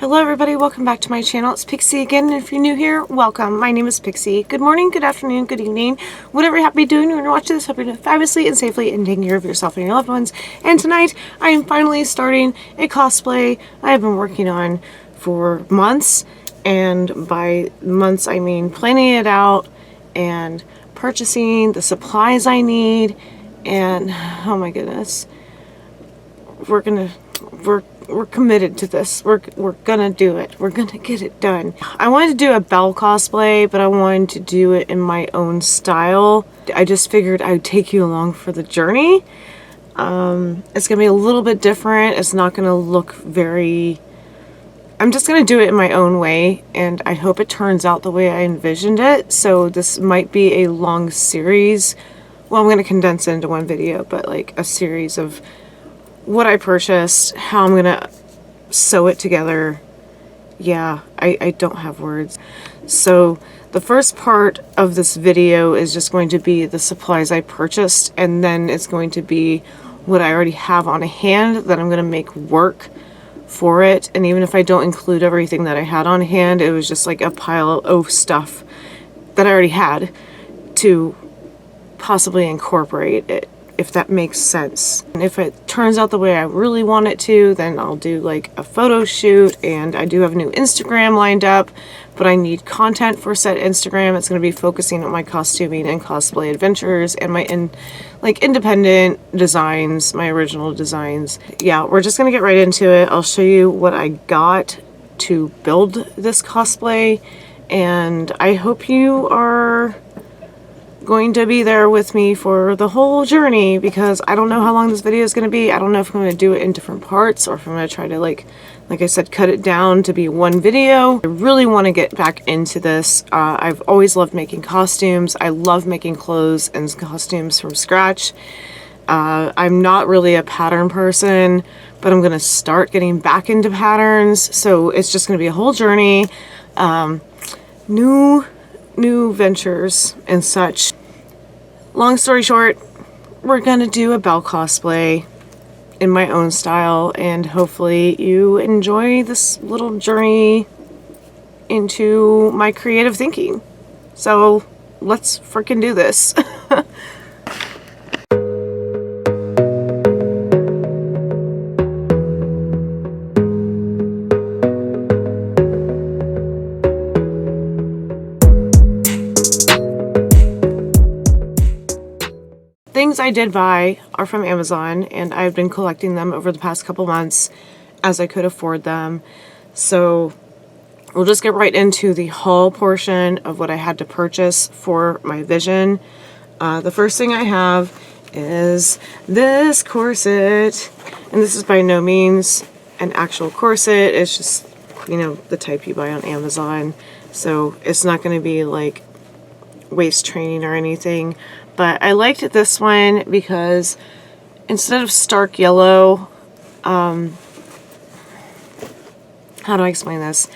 Hello everybody, welcome back to my channel. It's Pixie again, and if you're new here, welcome. My name is Pixie. Good morning, good afternoon, good evening, whatever you happen to be doing when you're watching this. Hope you're doing fabulously and safely and taking care of yourself and your loved ones. And tonight, I am finally starting a cosplay I have been working on for months, and by months I mean planning it out and purchasing the supplies I need, and oh my goodness, we're committed to this. We're gonna do it. We're gonna get it done. I wanted to do a Belle cosplay, but I wanted to do it in my own style. I just figured I would take you along for the journey. It's gonna be a little bit different. It's not gonna look very... I'm just gonna do it in my own way, and I hope it turns out the way I envisioned it. So this might be a long series. Well, I'm gonna condense it into one video, but like a series of what I purchased, how I'm gonna sew it together. Yeah, I don't have words. So the first part of this video is just going to be the supplies I purchased, and then it's going to be what I already have on hand that I'm gonna make work for it. And even if I don't include everything that I had on hand, it was just like a pile of stuff that I already had to possibly incorporate it, if that makes sense. And if it turns out the way I really want it to, then I'll do like a photo shoot. And I do have a new Instagram lined up, but I need content for said Instagram. It's going to be focusing on my costuming and cosplay adventures and my independent designs, my original designs. Yeah, we're just going to get right into it. I'll show you what I got to build this cosplay, and I hope you are going to be there with me for the whole journey, because I don't know how long this video is going to be. I don't know if I'm going to do it in different parts, or if I'm going to try to like I said, cut it down to be one video. I really want to get back into this. I've always loved making costumes. I love making clothes and costumes from scratch. I'm not really a pattern person, but I'm going to start getting back into patterns. So it's just going to be a whole journey. New ventures and such. Long story short, we're gonna do a Belle cosplay in my own style, and hopefully you enjoy this little journey into my creative thinking. So let's freaking do this. Things I did buy are from Amazon, and I've been collecting them over the past couple months as I could afford them. So we'll just get right into the haul portion of what I had to purchase for my vision. The first thing I have is this corset, and this is by no means an actual corset. It's just, you know, the type you buy on Amazon. So it's not going to be like waist training or anything. But I liked this one because instead of stark yellow, how do I explain this?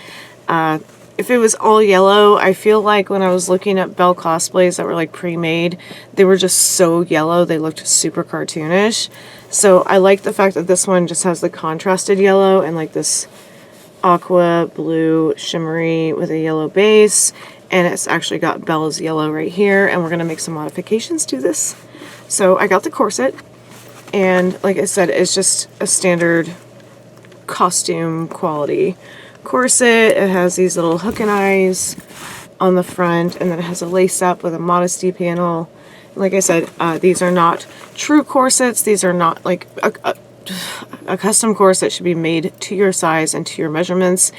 If it was all yellow, I feel like when I was looking at Belle cosplays that were like pre-made, they were just so yellow, they looked super cartoonish. So I like the fact that this one just has the contrasted yellow and like this aqua blue shimmery with a yellow base. And it's actually got Belle's yellow right here, and we're going to make some modifications to this. So I got the corset, and like I said, it's just a standard costume quality corset. It has these little hook and eyes on the front, and then it has a lace up with a modesty panel. Like I said, these are not true corsets. These are not like a custom corset should be made to your size and to your measurements.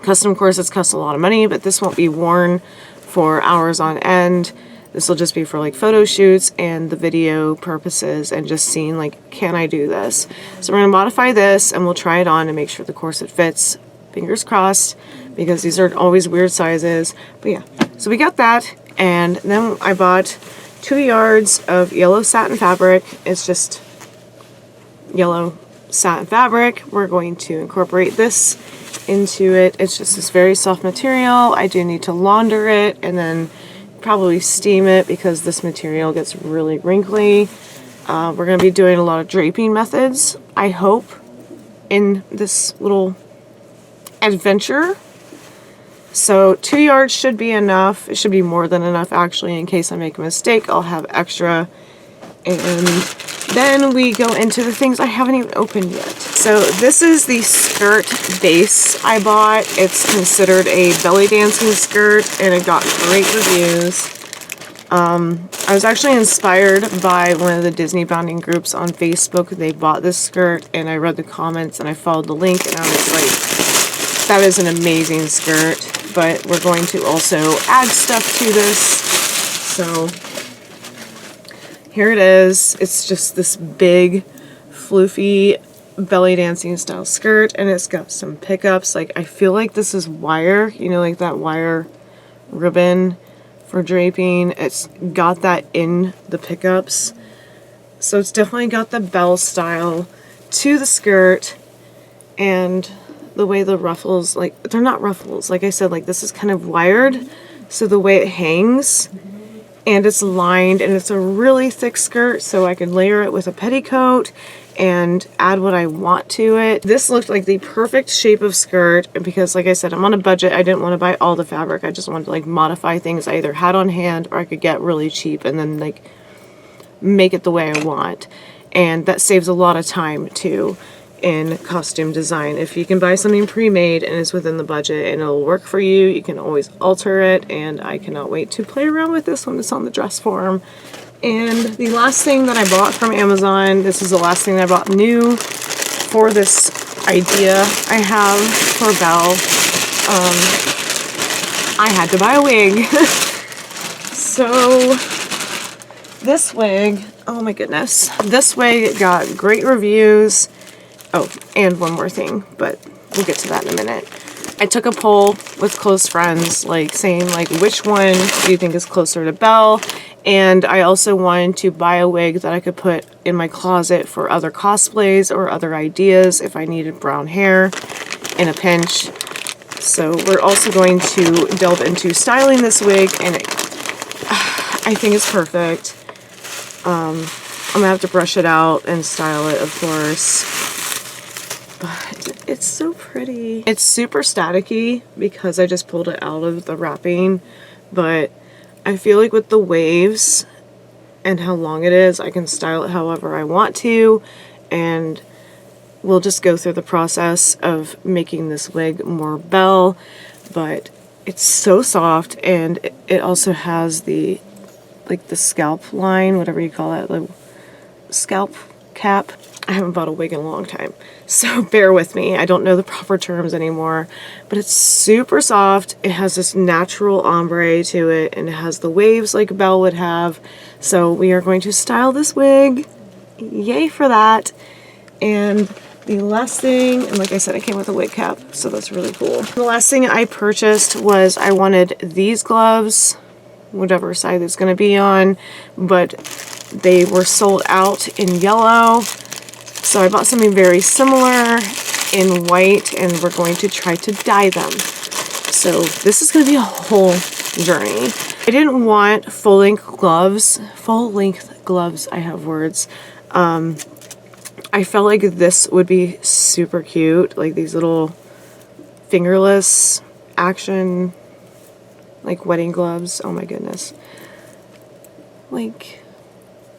Custom corsets cost a lot of money, but this won't be worn for hours on end. This will just be for like photo shoots and the video purposes, and just seeing like, can I do this? So we're going to modify this, and we'll try it on and make sure the corset fits. Fingers crossed, because these are always weird sizes. But yeah, so we got that, and then I bought 2 yards of yellow satin fabric. It's just yellow satin fabric. We're going to incorporate this into it. It's just this very soft material. I do need to launder it and then probably steam it, because this material gets really wrinkly. We're going to be doing a lot of draping methods, I hope, in this little adventure. So 2 yards should be enough. It should be more than enough actually. In case I make a mistake, I'll have extra. And then we go into the things I haven't even opened yet. So this is the skirt base I bought. It's considered a belly dancing skirt and it got great reviews. I was actually inspired by one of the Disney bounding groups on Facebook. They bought this skirt and I read the comments and I followed the link and I was like, that is an amazing skirt. But we're going to also add stuff to this. So here it is. It's just this big, floofy, belly dancing style skirt, and it's got some pickups. Like, I feel like this is wire, you know, like that wire ribbon for draping. It's got that in the pickups. So it's definitely got the Belle style to the skirt, and the way the ruffles, like, they're not ruffles. Like I said, like, this is kind of wired, so the way it hangs, and it's lined, and it's a really thick skirt, so I can layer it with a petticoat and add what I want to it. This looked like the perfect shape of skirt, and because, like I said, I'm on a budget, I didn't want to buy all the fabric. I just wanted to, like, modify things I either had on hand or I could get really cheap and then, like, make it the way I want. And that saves a lot of time, too, in costume design. If you can buy something pre-made and it's within the budget and it'll work for you, you can always alter it, and I cannot wait to play around with this when it's on the dress form. And the last thing that I bought from Amazon, this is the last thing that I bought new for this idea I have for Belle. I had to buy a wig. So this wig, oh my goodness, this wig got great reviews. Oh, and one more thing, but we'll get to that in a minute. I took a poll with close friends, like, saying, like, which one do you think is closer to Belle? And I also wanted to buy a wig that I could put in my closet for other cosplays or other ideas if I needed brown hair in a pinch. So we're also going to delve into styling this wig, and I think it's perfect. I'm gonna have to brush it out and style it, of course. But it's so pretty. It's super staticky because I just pulled it out of the wrapping, but I feel like with the waves and how long it is, I can style it however I want to, and we'll just go through the process of making this wig more Belle. But it's so soft, and it also has the, like, the scalp line, whatever you call that, like scalp cap. I haven't bought a wig in a long time, so bear with me. I don't know the proper terms anymore, but it's super soft. It has this natural ombre to it, and it has the waves like Belle would have. So we are going to style this wig. Yay for that. And the last thing, and like I said, it came with a wig cap, so that's really cool. The last thing I purchased was I wanted these gloves, whatever side it's going to be on, but they were sold out in yellow. So I bought something very similar in white, and we're going to try to dye them. So this is going to be a whole journey. I didn't want full-length gloves. Full-length gloves, I have words. I felt like this would be super cute, like these little fingerless action, like wedding gloves. Oh my goodness. Like,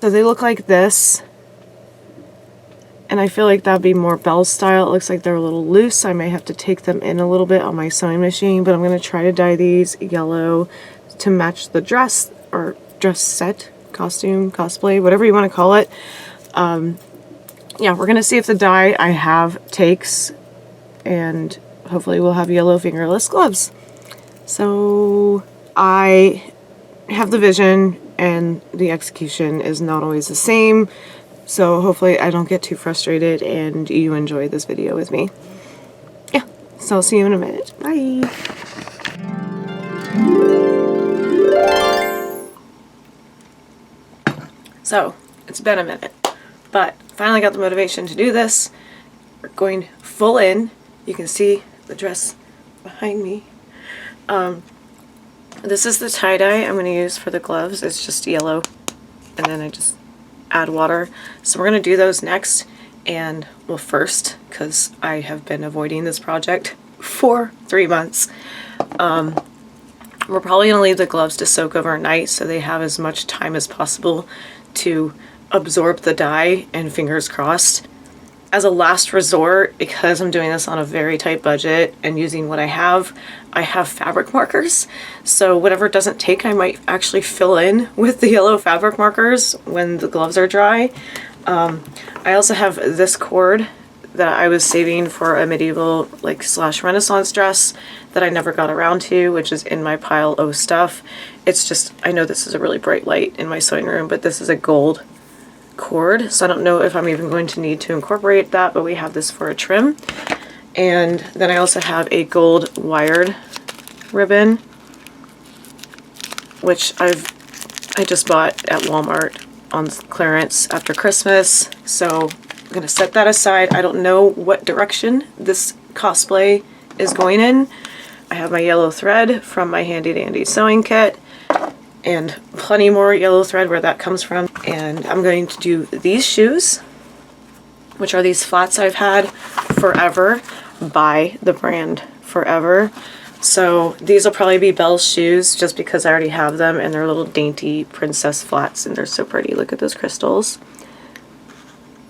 so they look like this. And I feel like that'd be more Belle style. It looks like they're a little loose. I may have to take them in a little bit on my sewing machine, but I'm going to try to dye these yellow to match the dress, or dress set, costume, cosplay, whatever you want to call it. Yeah, we're going to see if the dye I have takes, and hopefully we'll have yellow fingerless gloves. So I have the vision, and the execution is not always the same. So hopefully I don't get too frustrated and you enjoy this video with me. Yeah, so I'll see you in a minute. Bye! So, it's been a minute, but finally got the motivation to do this. We're going full in. You can see the dress behind me. This is the tie-dye I'm going to use for the gloves. It's just yellow, and then I just add water. So we're going to do those next, and well, first, because I have been avoiding this project for 3 months. We're probably going to leave the gloves to soak overnight so they have as much time as possible to absorb the dye, and fingers crossed. As a last resort, because I'm doing this on a very tight budget and using what I have fabric markers. So whatever it doesn't take, I might actually fill in with the yellow fabric markers when the gloves are dry. I also have this cord that I was saving for a medieval slash Renaissance dress that I never got around to, which is in my pile of stuff. It's just, I know this is a really bright light in my sewing room, but this is a gold cord, so I don't know if I'm even going to need to incorporate that, but we have this for a trim. And then I also have a gold wired ribbon, which I just bought at Walmart on clearance after Christmas, so I'm gonna set that aside. I don't know what direction this cosplay is going in. I have my yellow thread from my handy dandy sewing kit, and plenty more yellow thread where that comes from. And I'm going to do these shoes, which are these flats I've had forever by the brand Forever. So these will probably be Belle's shoes just because I already have them, and they're little dainty princess flats and they're so pretty. Look at those crystals.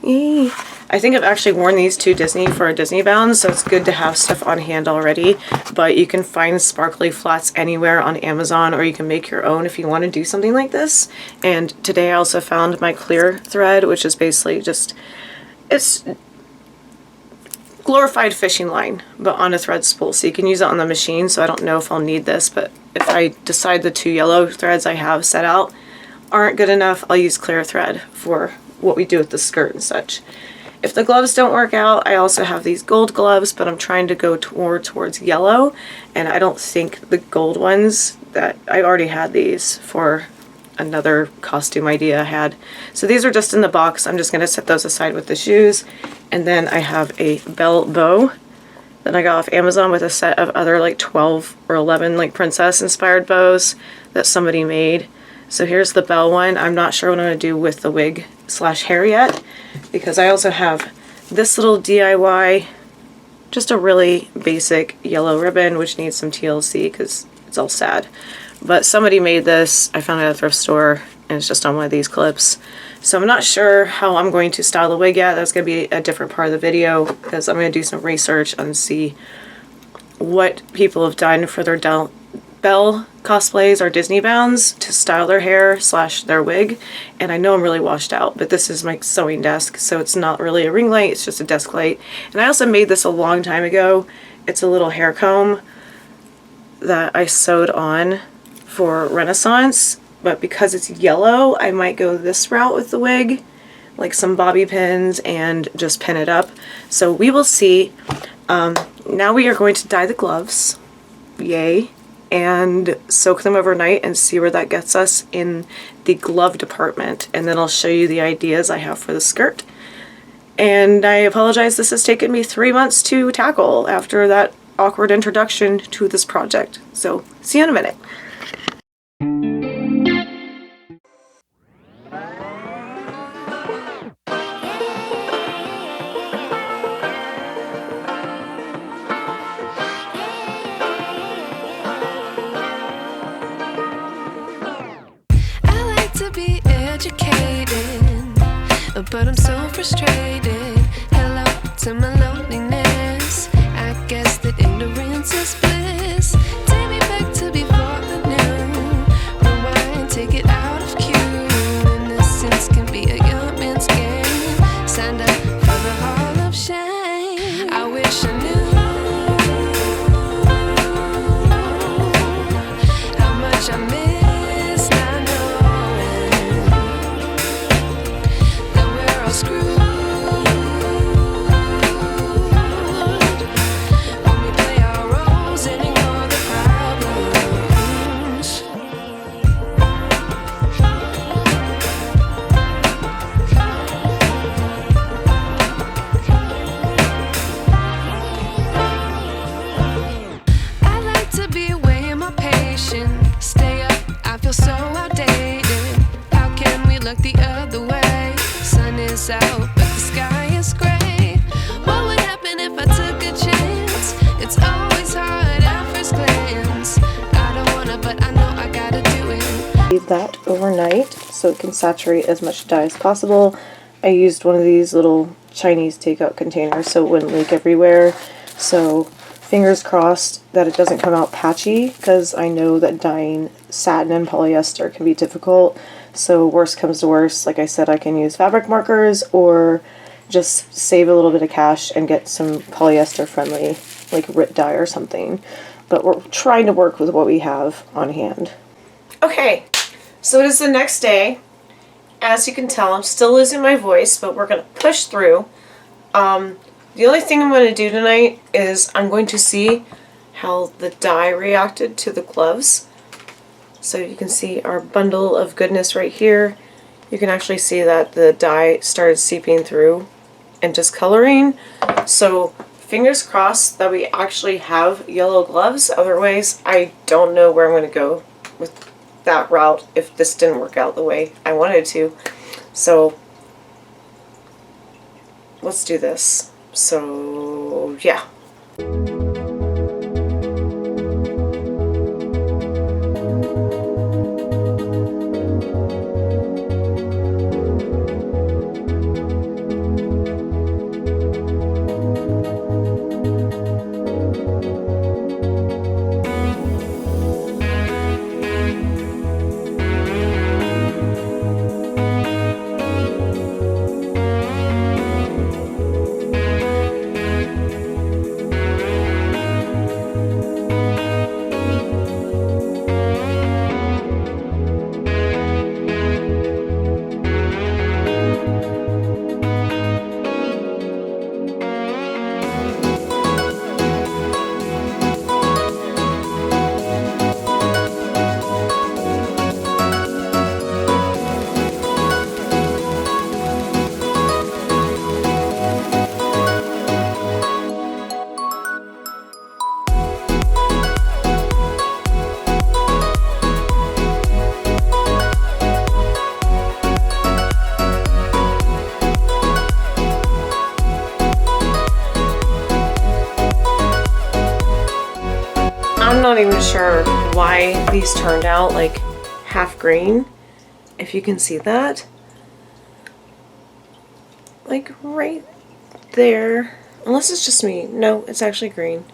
Yee. I think I've actually worn these to Disney for a Disney bound, so it's good to have stuff on hand already. But you can find sparkly flats anywhere on Amazon, or you can make your own if you want to do something like this. And today I also found my clear thread, which is basically just, it's glorified fishing line, but on a thread spool. So you can use it on the machine, so I don't know if I'll need this, but if I decide the 2 yellow threads I have set out aren't good enough, I'll use clear thread for what we do with the skirt and such. If the gloves don't work out, I also have these gold gloves, but I'm trying to go towards yellow, and I don't think the gold ones, that I already had these for another costume idea I had. So these are just in the box. I'm just going to set those aside with the shoes. And then I have a Belle bow that I got off Amazon with a set of other 12 or 11 princess inspired bows that somebody made. So here's the Belle one. I'm not sure what I'm going to do with the wig slash hair yet, because I also have this little DIY, just a really basic yellow ribbon, which needs some TLC because it's all sad. But somebody made this. I found it at a thrift store, and it's just on one of these clips. So I'm not sure how I'm going to style the wig yet. That's going to be a different part of the video, because I'm going to do some research and see what people have done for their Belle cosplays or Disney bounds to style their hair slash their wig. And I know I'm really washed out, but this is my sewing desk, so it's not really a ring light, it's just a desk light. And I also made this a long time ago. It's a little hair comb that I sewed on for Renaissance, but because it's yellow, I might go this route with the wig, like some bobby pins, and just pin it up. So we will see. Now we are going to dye the gloves. Yay. And soak them overnight and see where that gets us in the glove department. And then I'll show you the ideas I have for the skirt. And I apologize, this has taken me 3 months to tackle after that awkward introduction to this project. So see you in a minute. But I'm so frustrated. Hello to my loneliness. I guess that ignorance is bliss. Take me back to before I knew. Rewind, take it out of cue. Innocence can be a young man's game. Signed up for the hall of shame. I wish I knew how much I miss not knowing that we're all screwed. When we play our roles that overnight so it can saturate as much dye as possible. I used one of these little Chinese takeout containers so it wouldn't leak everywhere. So fingers crossed that it doesn't come out patchy, because I know that dyeing satin and polyester can be difficult. So worst comes to worst, like I said, I can use fabric markers or just save a little bit of cash and get some polyester friendly, like RIT dye or something. But we're trying to work with what we have on hand. Okay, so it is the next day. As you can tell, I'm still losing my voice, but we're going to push through. The only thing I'm going to do tonight is I'm going to see how the dye reacted to the gloves. So you can see our bundle of goodness right here. You can actually see that the dye started seeping through and discoloring. So fingers crossed that we actually have yellow gloves. Otherwise, I don't know where I'm going to go with that route if this didn't work out the way I wanted to. So let's do this. So yeah. I'm not even sure why these turned out like half green, if you can see that. Like right there. Unless it's just me. No, it's actually green.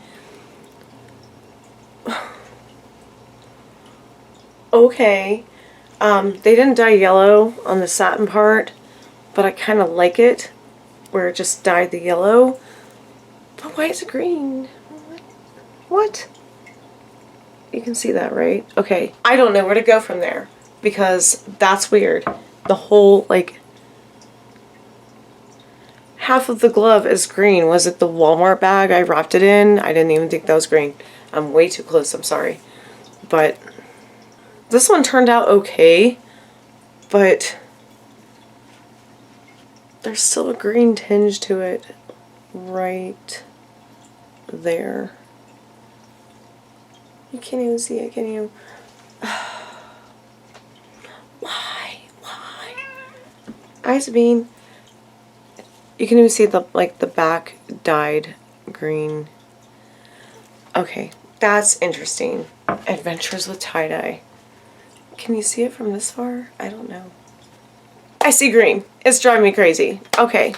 Okay. They didn't dye yellow on the satin part, but I kind of like it where it just dyed the yellow. But why is it green? What? You can see that, right? Okay. I don't know where to go from there because that's weird. The whole, like, half of the glove is green. Was it the Walmart bag I wrapped it in? I didn't even think that was green. I'm way too close, I'm sorry. But this one turned out okay, but there's still a green tinge to it right there. You can't even see it, can you? Why? Eyes bean. You can even see the back dyed green. Okay, that's interesting. Adventures with tie-dye. Can you see it from this far? I don't know. I see green. It's driving me crazy. Okay.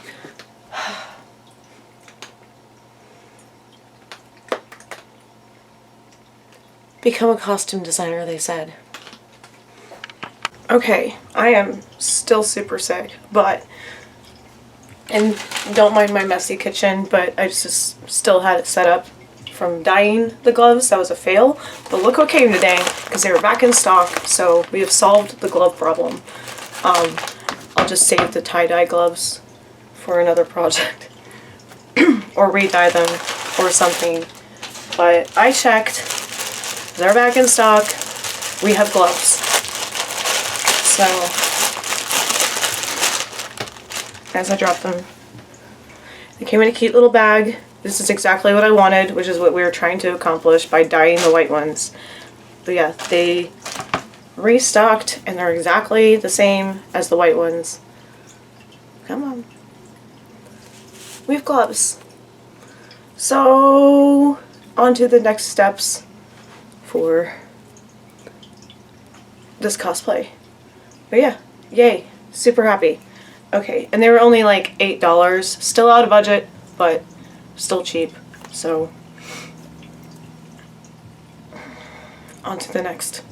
Become a costume designer, they said. Okay, I am still super sick, and don't mind my messy kitchen, but I just still had it set up from dyeing the gloves. That was a fail, but look what came today, because they were back in stock, so we have solved the glove problem. I'll just save the tie-dye gloves for another project, or re-dye them, or something, but I checked. They're back in stock. We have gloves. So, as I drop them, they came in a cute little bag. This is exactly what I wanted, which is what we were trying to accomplish by dyeing the white ones. But yeah, they restocked and they're exactly the same as the white ones. Come on. We have gloves. So, on to the next steps for this cosplay. But yeah, yay, super happy. Okay, and they were only like $8, still out of budget, but still cheap. So on to the next.